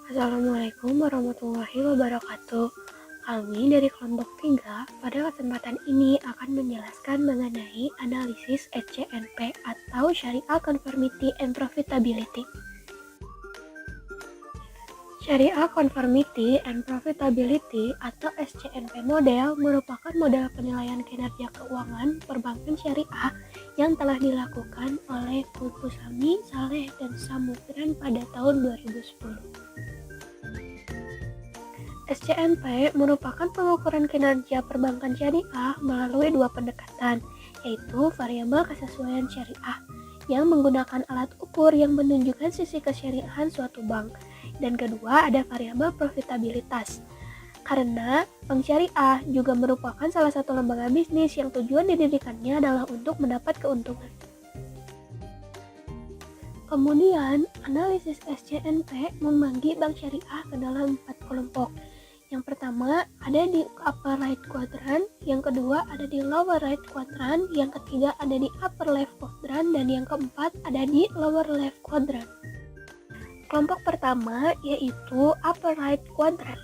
Assalamualaikum warahmatullahi wabarakatuh. Kami dari kelompok 3 pada kesempatan ini akan menjelaskan mengenai analisis SCNP atau Syariah Conformity and Profitability. Syariah Conformity and Profitability atau SCNP model merupakan model penilaian kinerja keuangan perbankan syariah yang telah dilakukan oleh Kulpusami, Saleh, dan Samudran pada tahun 2010. SCNP merupakan pengukuran kinerja perbankan syariah melalui dua pendekatan, yaitu variabel kesesuaian syariah yang menggunakan alat ukur yang menunjukkan sisi kesyariahan suatu bank, dan kedua ada variabel profitabilitas. Karena bank syariah juga merupakan salah satu lembaga bisnis yang tujuan didirikannya adalah untuk mendapat keuntungan. Kemudian, analisis SCNP membagi bank syariah ke dalam 4 kelompok. Yang pertama ada di upper right quadrant, yang kedua ada di lower right quadrant, yang ketiga ada di upper left quadrant, dan yang keempat ada di lower left quadrant. Kelompok pertama yaitu upper right quadrant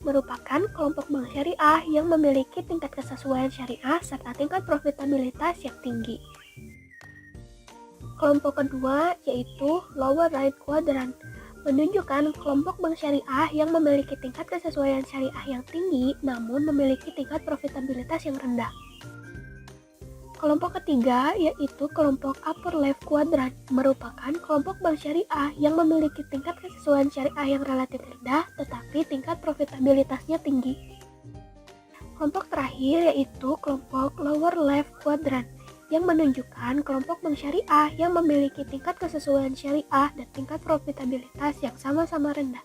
merupakan kelompok bank syariah yang memiliki tingkat kesesuaian syariah serta tingkat profitabilitas yang tinggi. Kelompok kedua yaitu lower right quadrant menunjukkan kelompok bank syariah yang memiliki tingkat kesesuaian syariah yang tinggi namun memiliki tingkat profitabilitas yang rendah. Kelompok ketiga yaitu kelompok upper left quadrant merupakan kelompok bank syariah yang memiliki tingkat kesesuaian syariah yang relatif rendah tetapi tingkat profitabilitasnya tinggi. Kelompok terakhir yaitu kelompok lower left quadrant yang menunjukkan kelompok bank syariah yang memiliki tingkat kesesuaian syariah dan tingkat profitabilitas yang sama-sama rendah.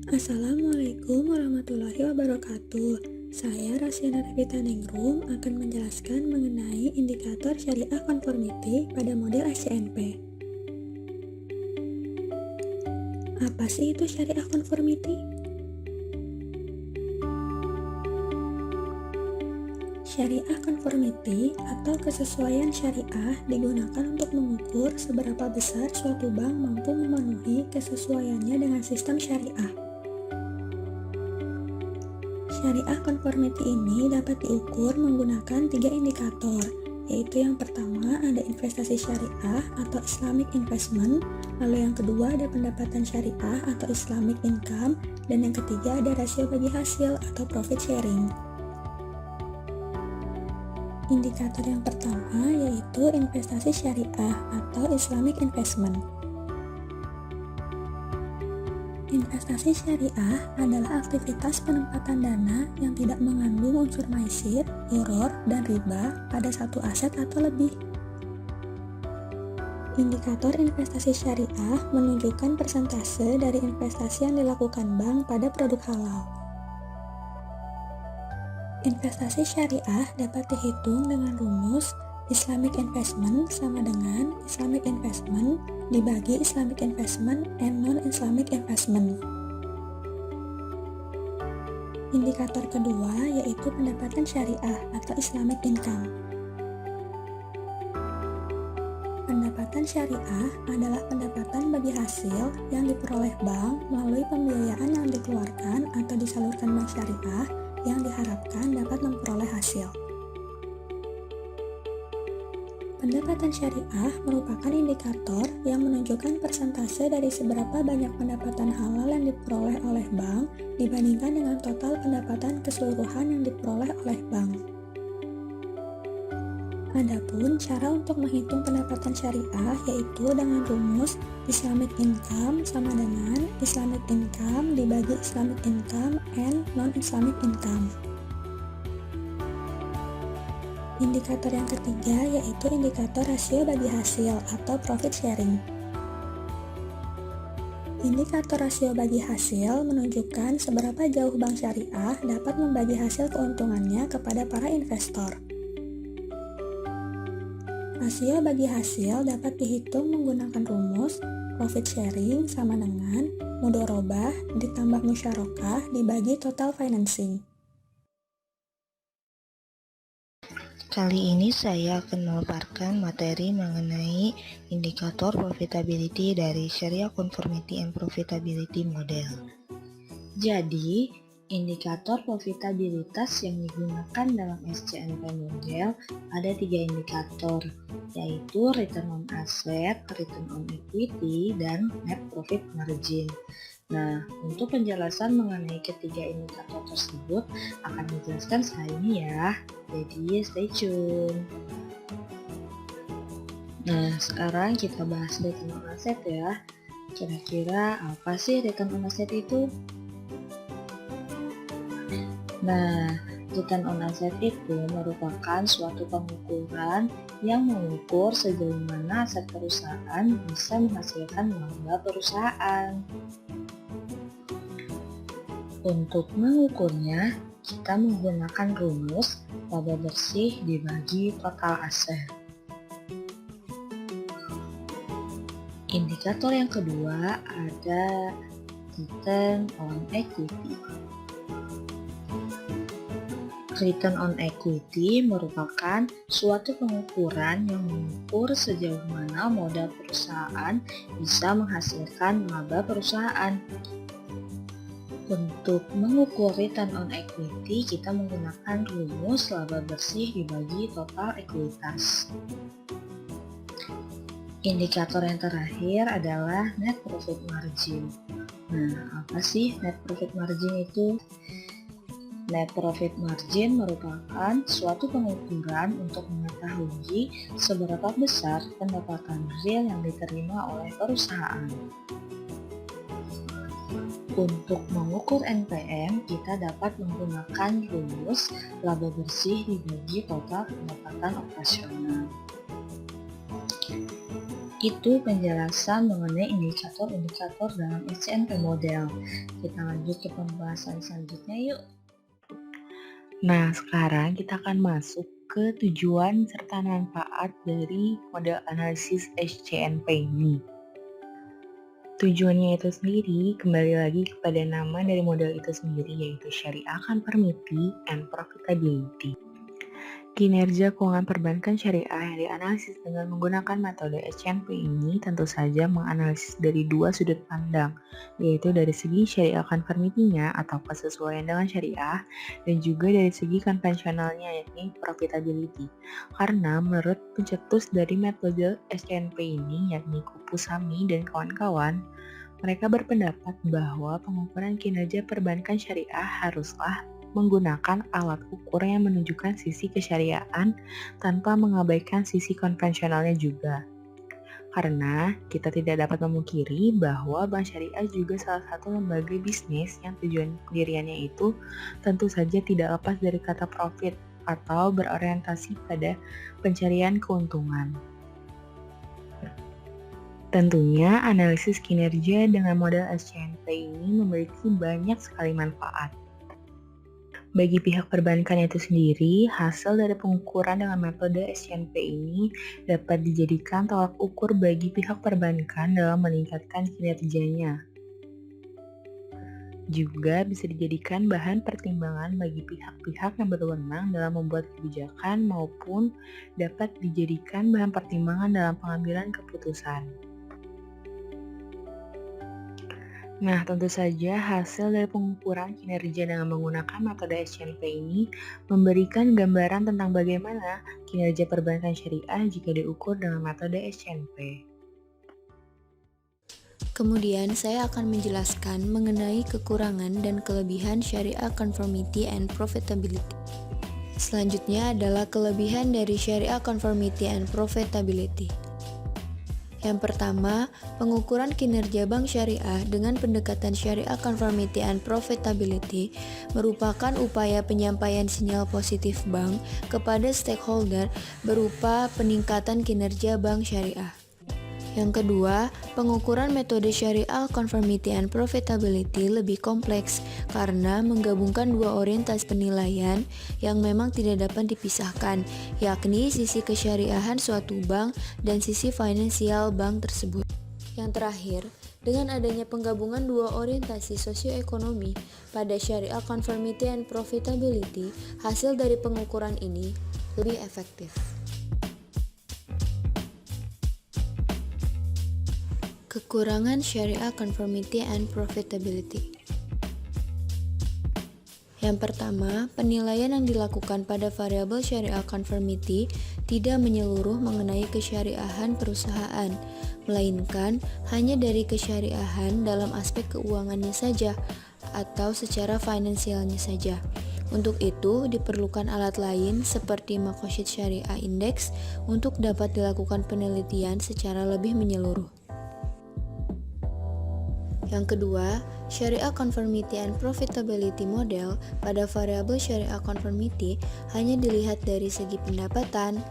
Assalamualaikum warahmatullahi wabarakatuh. Saya Rasyana Revita Ningrum akan menjelaskan mengenai indikator syariah conformity pada model SCNP. Apa sih itu syariah conformity? Syariah conformity atau kesesuaian syariah digunakan untuk mengukur seberapa besar suatu bank mampu memenuhi kesesuaiannya dengan sistem syariah. Syariah conformity ini dapat diukur menggunakan 3 indikator, yaitu yang pertama ada investasi syariah atau Islamic investment, lalu yang kedua ada pendapatan syariah atau Islamic income, dan yang ketiga ada rasio bagi hasil atau profit sharing. Indikator yang pertama yaitu investasi syariah atau Islamic investment. Investasi syariah adalah aktivitas penempatan dana yang tidak mengandung unsur maisir, gharar, dan riba pada satu aset atau lebih. Indikator investasi syariah menunjukkan persentase dari investasi yang dilakukan bank pada produk halal. Investasi syariah dapat dihitung dengan rumus Islamic investment sama dengan Islamic investment dibagi Islamic investment and non-Islamic investment. Indikator kedua yaitu pendapatan syariah atau Islamic income. Pendapatan syariah adalah pendapatan bagi hasil yang diperoleh bank melalui pembiayaan yang dikeluarkan atau disalurkan bank syariah yang diharapkan dapat memperoleh hasil. Pendapatan syariah merupakan indikator yang menunjukkan persentase dari seberapa banyak pendapatan halal yang diperoleh oleh bank dibandingkan dengan total pendapatan keseluruhan yang diperoleh oleh bank. Adapun cara untuk menghitung pendapatan syariah yaitu dengan rumus Islamic income sama dengan Islamic income dibagi Islamic income and non-Islamic income. Indikator yang ketiga yaitu indikator rasio bagi hasil atau profit sharing. Indikator rasio bagi hasil menunjukkan seberapa jauh bank syariah dapat membagi hasil keuntungannya kepada para investor. Rasio bagi hasil dapat dihitung menggunakan rumus profit sharing sama dengan mudharabah ditambah musyarakah dibagi total financing. Kali ini saya akan memaparkan materi mengenai indikator profitability dari Sharia Conformity and Profitability Model. Jadi, indikator profitabilitas yang digunakan dalam SCNP model ada 3 indikator, yaitu Return on Asset, Return on Equity, dan Net Profit Margin. Nah, untuk penjelasan mengenai ketiga indikator tersebut akan dijelaskan setelah ini ya, jadi stay tune. Nah, sekarang kita bahas return on asset ya. Kira-kira apa sih return on asset itu? Nah, return on asset itu merupakan suatu pengukuran yang mengukur sejauh mana aset perusahaan bisa menghasilkan laba perusahaan. Untuk mengukurnya, kita menggunakan rumus laba bersih dibagi total aset. Indikator yang kedua ada Return on Equity. Return on Equity merupakan suatu pengukuran yang mengukur sejauh mana modal perusahaan bisa menghasilkan laba perusahaan. Untuk mengukur return on equity, kita menggunakan rumus laba bersih dibagi total ekuitas. Indikator yang terakhir adalah net profit margin. Nah, apa sih net profit margin itu? Net profit margin merupakan suatu pengukuran untuk mengetahui seberapa besar pendapatan real yang diterima oleh perusahaan. Untuk mengukur NPM, kita dapat menggunakan rumus laba bersih dibagi total pendapatan operasional. Itu penjelasan mengenai indikator-indikator dalam SCNP model. Kita lanjut ke pembahasan selanjutnya yuk. Nah, sekarang kita akan masuk ke tujuan serta manfaat dari model analisis SCNP ini. Tujuannya itu sendiri kembali lagi kepada nama dari model itu sendiri, yaitu Syariah Conformity and Profitability. Kinerja keuangan perbankan syariah yang dianalisis dengan menggunakan metode SCNP ini tentu saja menganalisis dari dua sudut pandang, yaitu dari segi syariah conformity-nya atau kesesuaian dengan syariah, dan juga dari segi konvensionalnya yakni profitability. Karena menurut pencetus dari metode SCNP ini yakni Kupusami dan kawan-kawan, mereka berpendapat bahwa pengukuran kinerja perbankan syariah haruslah menggunakan alat ukur yang menunjukkan sisi kesyariahan tanpa mengabaikan sisi konvensionalnya juga. Karena kita tidak dapat memungkiri bahwa bank syariah juga salah satu lembaga bisnis yang tujuan pendiriannya itu tentu saja tidak lepas dari kata profit atau berorientasi pada pencarian keuntungan. Tentunya analisis kinerja dengan model SCNP ini memiliki banyak sekali manfaat. Bagi pihak perbankan itu sendiri, hasil dari pengukuran dengan metode SCNP ini dapat dijadikan tolak ukur bagi pihak perbankan dalam meningkatkan kinerjanya. Juga bisa dijadikan bahan pertimbangan bagi pihak-pihak yang berwenang dalam membuat kebijakan maupun dapat dijadikan bahan pertimbangan dalam pengambilan keputusan. Nah, tentu saja hasil dari pengukuran kinerja dengan menggunakan metode SCNP ini memberikan gambaran tentang bagaimana kinerja perbankan syariah jika diukur dengan metode SCNP. Kemudian saya akan menjelaskan mengenai kekurangan dan kelebihan Syariah Conformity and Profitability. Selanjutnya adalah kelebihan dari Syariah Conformity and Profitability. Yang pertama, pengukuran kinerja bank syariah dengan pendekatan Syariah Conformity and Profitability merupakan upaya penyampaian sinyal positif bank kepada stakeholder berupa peningkatan kinerja bank syariah. Yang kedua, pengukuran metode Syariah Conformity and Profitability lebih kompleks karena menggabungkan dua orientasi penilaian yang memang tidak dapat dipisahkan, yakni sisi kesyariahan suatu bank dan sisi finansial bank tersebut. Yang terakhir, dengan adanya penggabungan dua orientasi sosioekonomi pada Syariah Conformity and Profitability, hasil dari pengukuran ini lebih efektif. Kekurangan Syariah Conformity and Profitability. Yang pertama, penilaian yang dilakukan pada variabel Syariah Conformity tidak menyeluruh mengenai kesyariahan perusahaan, melainkan hanya dari kesyariahan dalam aspek keuangannya saja atau secara finansialnya saja. Untuk itu, diperlukan alat lain seperti Maqasid Syariah Index untuk dapat dilakukan penelitian secara lebih menyeluruh. Yang kedua, Syariah Conformity and Profitability Model pada variabel Syariah Conformity hanya dilihat dari segi pendapatan,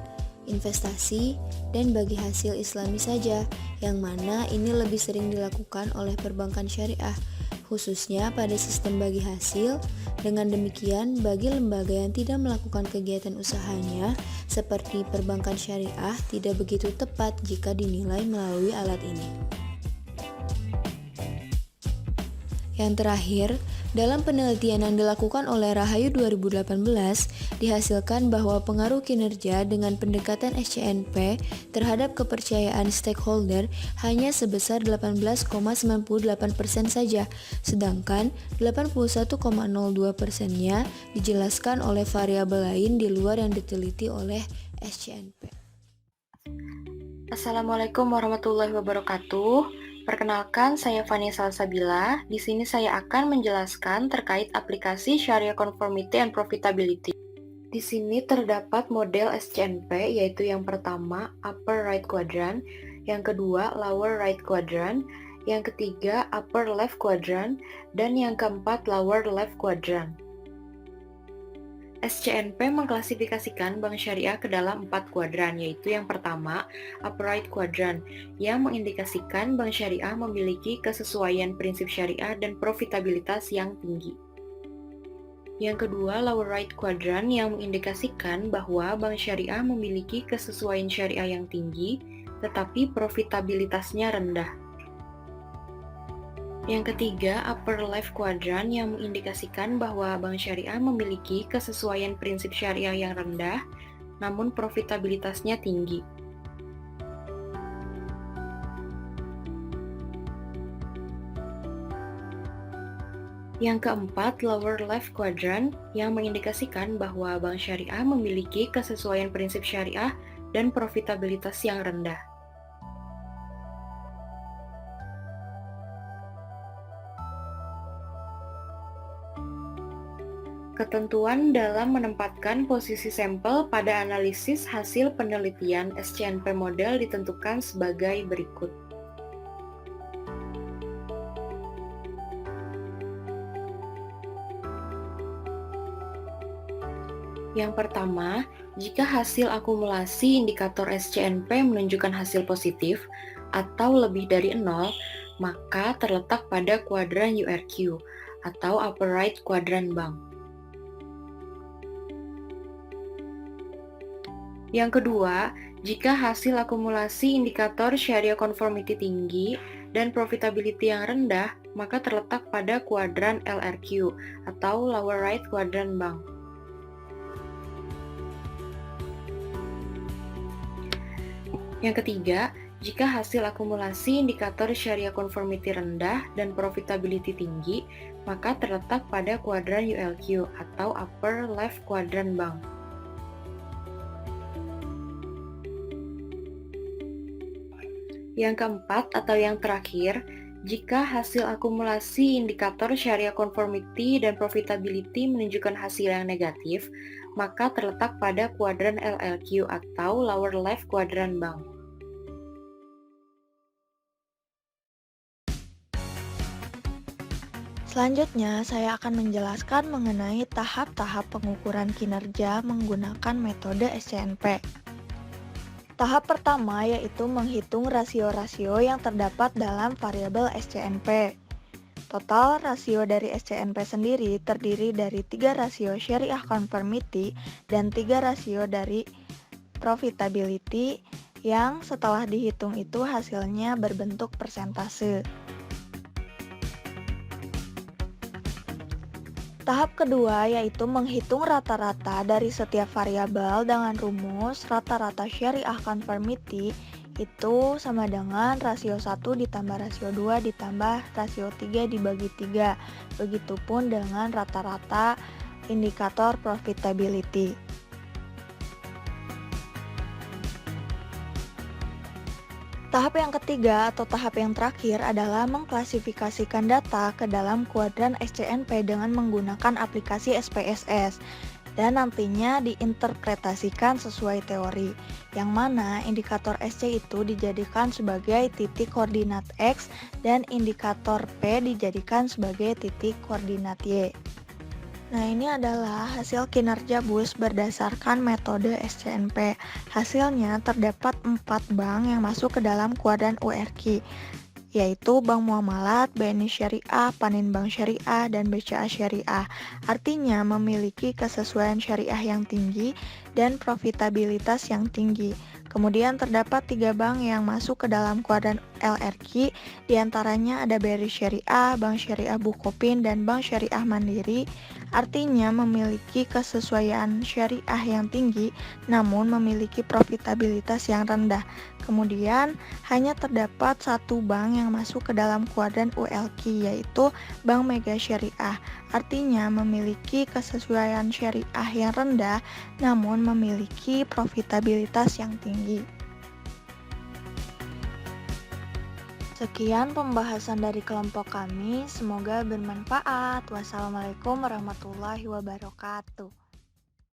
investasi, dan bagi hasil Islami saja, yang mana ini lebih sering dilakukan oleh perbankan syariah, khususnya pada sistem bagi hasil. Dengan demikian, bagi lembaga yang tidak melakukan kegiatan usahanya, seperti perbankan syariah, tidak begitu tepat jika dinilai melalui alat ini. Yang terakhir, dalam penelitian yang dilakukan oleh Rahayu 2018, dihasilkan bahwa pengaruh kinerja dengan pendekatan SCNP terhadap kepercayaan stakeholder hanya sebesar 18,98% saja, sedangkan 81,02%-nya dijelaskan oleh variabel lain di luar yang diteliti oleh SCNP. Assalamualaikum warahmatullahi wabarakatuh. Perkenalkan, saya Fani Salsabila. Di sini saya akan menjelaskan terkait aplikasi Syariah Conformity and Profitability. Di sini terdapat model SCNP, yaitu yang pertama upper right quadrant, yang kedua lower right quadrant, yang ketiga upper left quadrant, dan yang keempat lower left quadrant. SCNP mengklasifikasikan bank syariah ke dalam 4 kuadran, yaitu yang pertama, upper right quadrant, yang mengindikasikan bank syariah memiliki kesesuaian prinsip syariah dan profitabilitas yang tinggi. Yang kedua, lower right quadrant, yang mengindikasikan bahwa bank syariah memiliki kesesuaian syariah yang tinggi, tetapi profitabilitasnya rendah. Yang ketiga, upper left quadrant, yang mengindikasikan bahwa bank syariah memiliki kesesuaian prinsip syariah yang rendah, namun profitabilitasnya tinggi. Yang keempat, lower left quadrant, yang mengindikasikan bahwa bank syariah memiliki kesesuaian prinsip syariah dan profitabilitas yang rendah. Ketentuan dalam menempatkan posisi sampel pada analisis hasil penelitian SCNP model ditentukan sebagai berikut. Yang pertama, jika hasil akumulasi indikator SCNP menunjukkan hasil positif atau lebih dari 0, maka terletak pada kuadran URQ atau upper right quadrant bank. Yang kedua, jika hasil akumulasi indikator Syariah Conformity tinggi dan profitability yang rendah, maka terletak pada kuadran LRQ atau lower right quadrant bank. Yang ketiga, jika hasil akumulasi indikator Syariah Conformity rendah dan profitability tinggi, maka terletak pada kuadran ULQ atau upper left quadrant bank. Yang keempat atau yang terakhir, jika hasil akumulasi indikator Syariah Conformity dan Profitability menunjukkan hasil yang negatif, maka terletak pada kuadran LLQ atau lower left quadrant bank. Selanjutnya, saya akan menjelaskan mengenai tahap-tahap pengukuran kinerja menggunakan metode SCNP. Tahap pertama yaitu menghitung rasio-rasio yang terdapat dalam variabel SCNP. Total rasio dari SCNP sendiri terdiri dari 3 rasio Syariah Conformity dan 3 rasio dari Profitability yang setelah dihitung itu hasilnya berbentuk persentase. Tahap kedua yaitu menghitung rata-rata dari setiap variabel dengan rumus rata-rata syariah conformity itu sama dengan rasio 1 ditambah rasio 2 ditambah rasio 3 dibagi 3. Begitupun dengan rata-rata indikator profitability. Tahap yang ketiga atau tahap yang terakhir adalah mengklasifikasikan data ke dalam kuadran SCNP dengan menggunakan aplikasi SPSS dan nantinya diinterpretasikan sesuai teori, yang mana indikator SC itu dijadikan sebagai titik koordinat X dan indikator P dijadikan sebagai titik koordinat Y. Nah, ini adalah hasil kinerja BUS berdasarkan metode SCNP. Hasilnya terdapat 4 bank yang masuk ke dalam kuadran URQ, yaitu Bank Muamalat, BNI Syariah, Paninbank Syariah, dan BCA Syariah. Artinya memiliki kesesuaian syariah yang tinggi dan profitabilitas yang tinggi. Kemudian terdapat 3 bank yang masuk ke dalam kuadran LRQ, diantaranya ada BRI Syariah, Bank Syariah Bukopin, dan Bank Syariah Mandiri. Artinya memiliki kesesuaian syariah yang tinggi, namun memiliki profitabilitas yang rendah. Kemudian hanya terdapat 1 bank yang masuk ke dalam kuadran ULQ, yaitu Bank Mega Syariah. Artinya memiliki kesesuaian syariah yang rendah, namun memiliki profitabilitas yang tinggi. Sekian pembahasan dari kelompok kami, semoga bermanfaat. Wassalamualaikum warahmatullahi wabarakatuh.